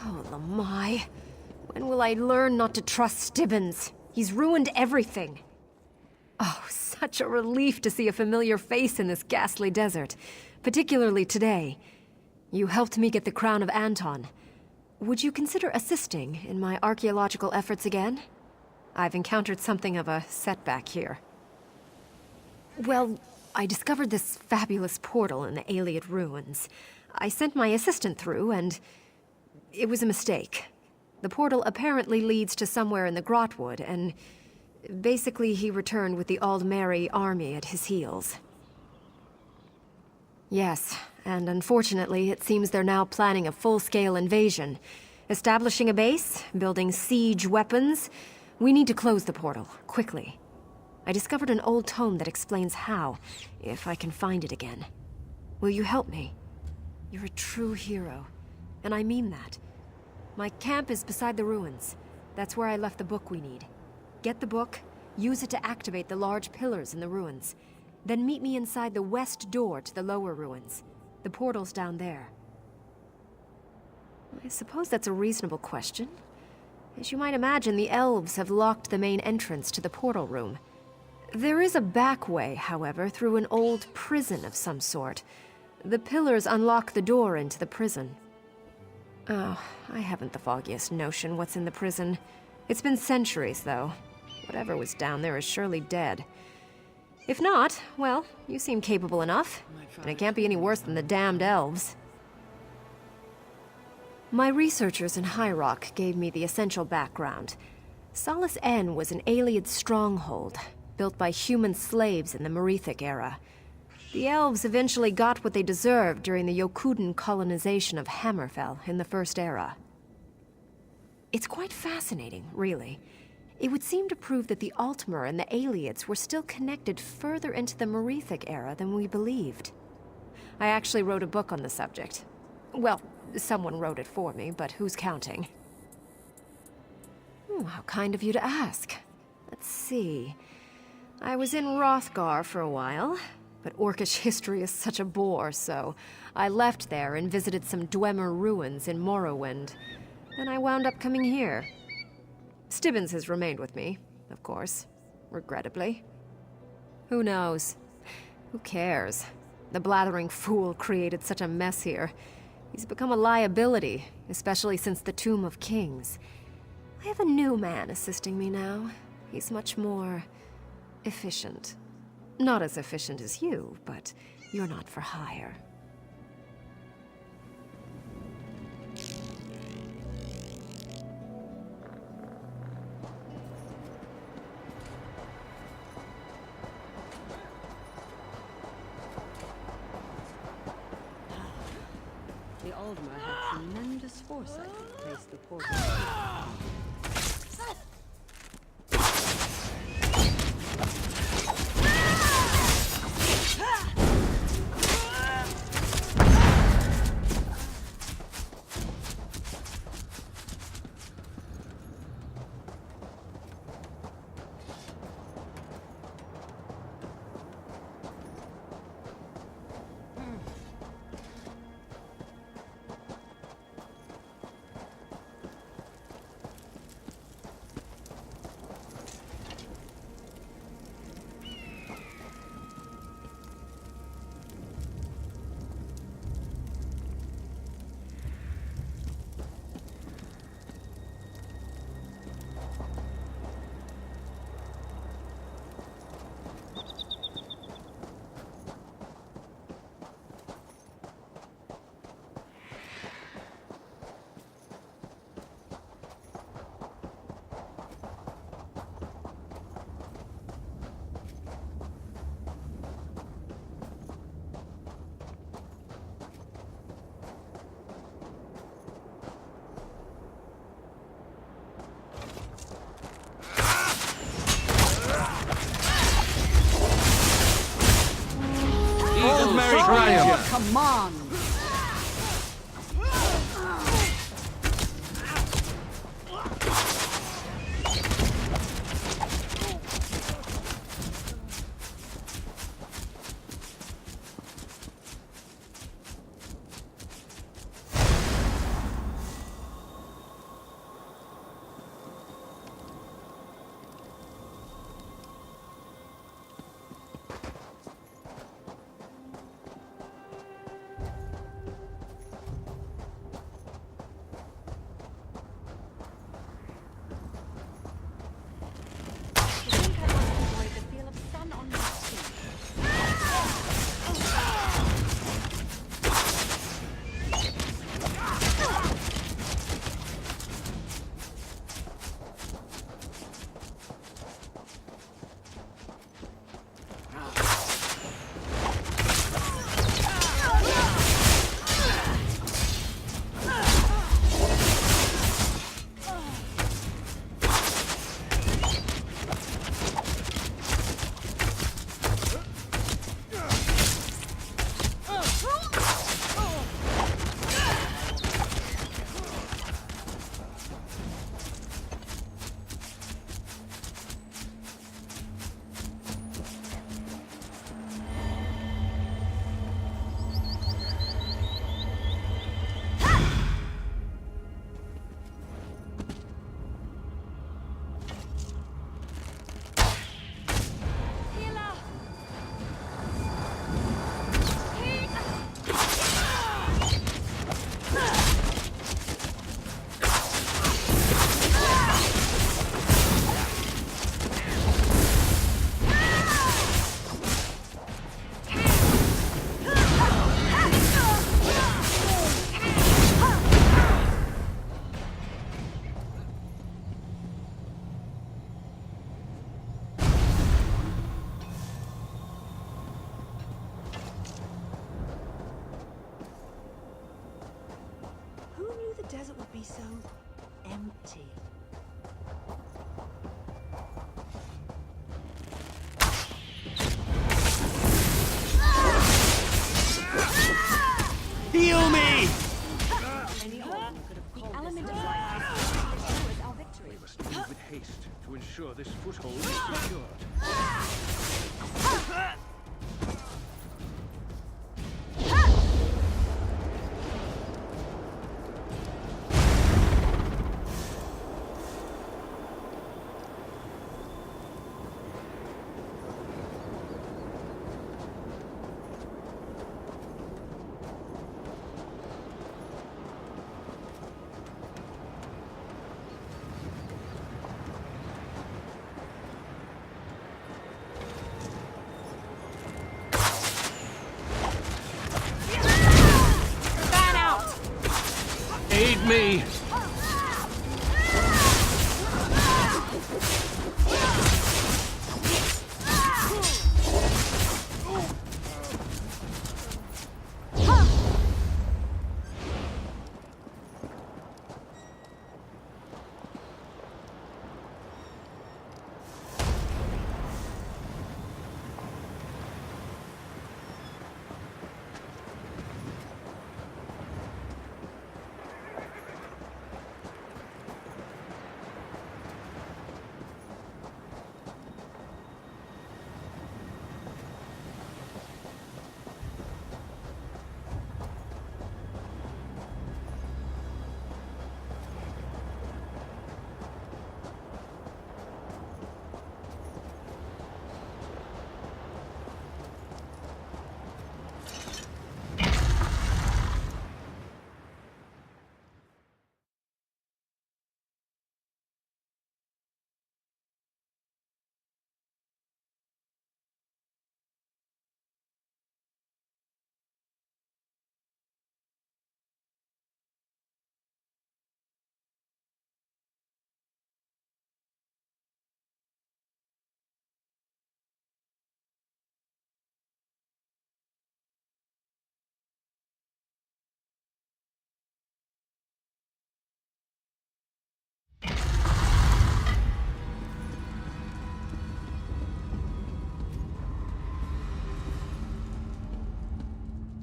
Oh, Lamai. When will I learn not to trust Stibbons? He's ruined everything. Oh, such a relief to see a familiar face in this ghastly desert. Particularly today. You helped me get the crown of Anton. Would you consider assisting in my archaeological efforts again? I've encountered something of a setback here. Well, I discovered this fabulous portal in the Alik'r ruins. I sent my assistant through, and it was a mistake. The portal apparently leads to somewhere in the Grotwood, and basically he returned with the Aldmeri army at his heels. Yes, and unfortunately it seems they're now planning a full-scale invasion. Establishing a base, building siege weapons. We need to close the portal, quickly. I discovered an old tome that explains how, if I can find it again. Will you help me? You're a true hero, and I mean that. My camp is beside the ruins. That's where I left the book we need. Get the book, use it to activate the large pillars in the ruins. Then meet me inside the west door to the lower ruins. The portal's down there. I suppose that's a reasonable question. As you might imagine, the elves have locked the main entrance to the portal room. There is a back way, however, through an old prison of some sort. The pillars unlock the door into the prison. Oh, I haven't the foggiest notion what's in the prison. It's been centuries, though. Whatever was down there is surely dead. If not, well, you seem capable enough. And it can't be any worse than the damned elves. My researchers in High Rock gave me the essential background. Solace N was an Alik'r stronghold, built by human slaves in the Merethic era. The elves eventually got what they deserved during the Yokuden colonization of Hammerfell in the First Era. It's quite fascinating, really. It would seem to prove that the Aldmeri and the Alik'rs were still connected further into the Merethic era than we believed. I actually wrote a book on the subject. Well, someone wrote it for me, but who's counting? How kind of you to ask. Let's see. I was in Hrothgar for a while, but Orcish history is such a bore, so I left there and visited some Dwemer ruins in Morrowind. Then I wound up coming here. Stibbons has remained with me, of course, regrettably. Who knows? Who cares? The blathering fool created such a mess here. He's become a liability, especially since the Tomb of Kings. I have a new man assisting me now. He's much more efficient. Not as efficient as you, but you're not for hire. The Aldmeri had tremendous foresight to place the portal. Aldmeri Graham! Come on! desert would be so empty. Heal me! Any Aldmer could have called element of life. Our victory. We must move with haste to ensure this foothold is secured. Aid me!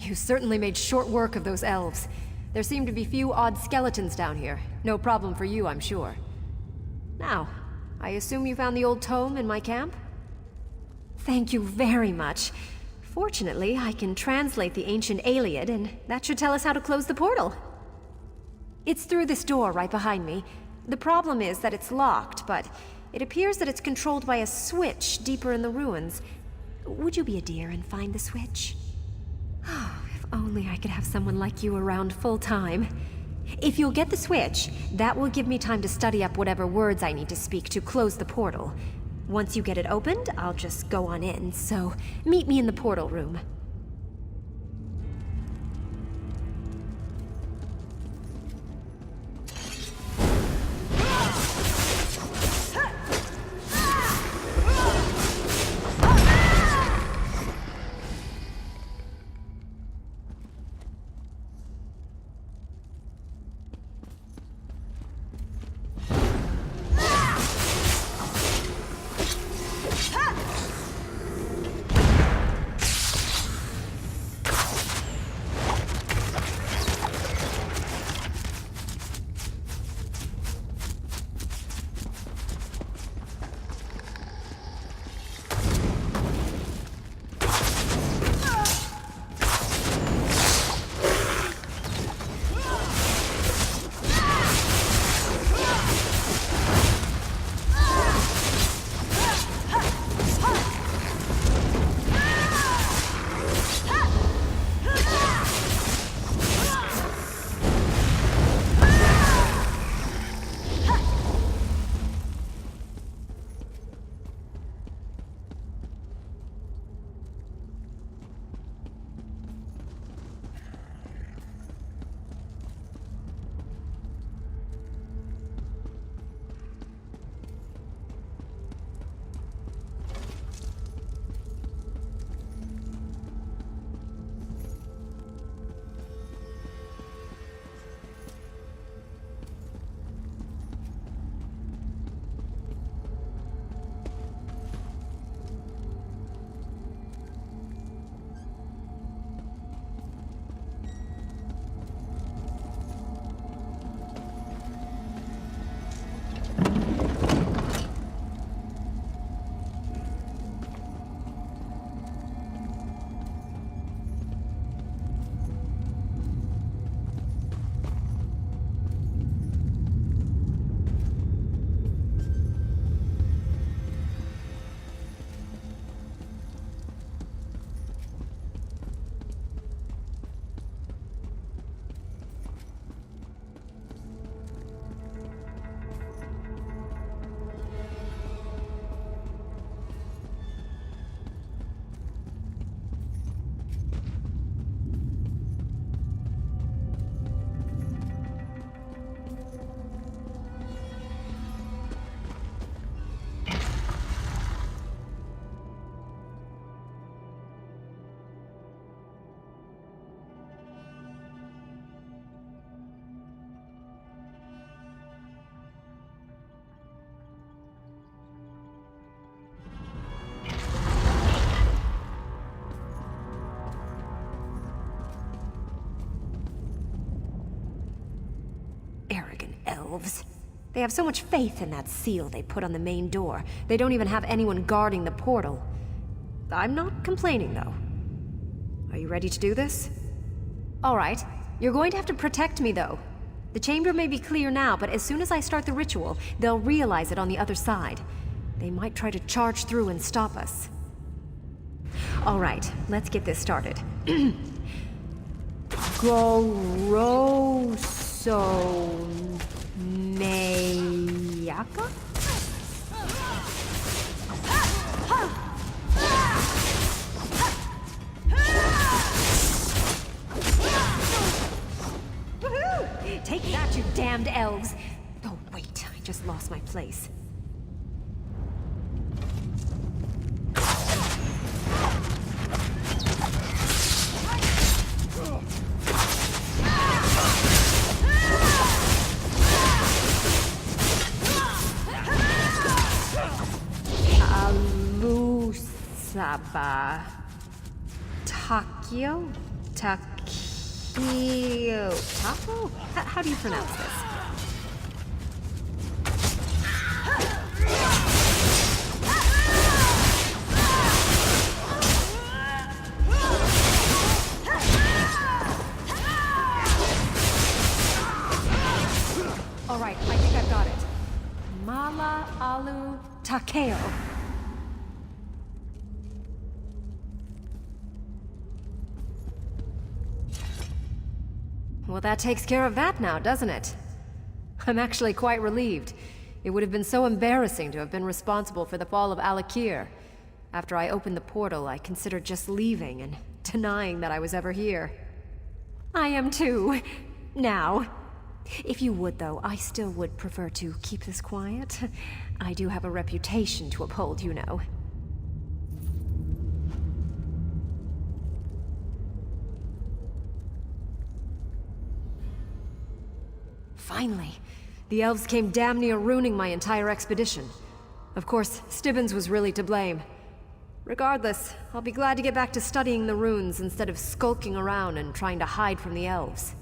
You certainly made short work of those elves. There seem to be few odd skeletons down here. No problem for you, I'm sure. Now, I assume you found the old tome in my camp? Thank you very much. Fortunately, I can translate the ancient Alik'r, and that should tell us how to close the portal. It's through this door right behind me. The problem is that it's locked, but it appears that it's controlled by a switch deeper in the ruins. Would you be a dear and find the switch? If only I could have someone like you around full time. If you'll get the switch, that will give me time to study up whatever words I need to speak to close the portal. Once you get it opened, I'll just go on in, so meet me in the portal room. Arrogant elves. They have so much faith in that seal they put on the main door, they don't even have anyone guarding the portal. I'm not complaining, though. Are you ready to do this? All right. You're going to have to protect me, though. The chamber may be clear now, but as soon as I start the ritual, they'll realize it on the other side. They might try to charge through and stop us. All right, let's get this started. Goroso Mayaka? Take that, you damned elves! Oh, wait, I just lost my place. Alusaba. Takio? Taco? How do you pronounce this? All right, I think I've got it. Mala Alu Takeo. Well, that takes care of that now, doesn't it? I'm actually quite relieved. It would have been so embarrassing to have been responsible for the fall of Alik'r. After I opened the portal, I considered just leaving and denying that I was ever here. I am too. Now. If you would, though, I still would prefer to keep this quiet. I do have a reputation to uphold, you know. Finally, the elves came damn near ruining my entire expedition. Of course, Stibbons was really to blame. Regardless, I'll be glad to get back to studying the runes instead of skulking around and trying to hide from the elves.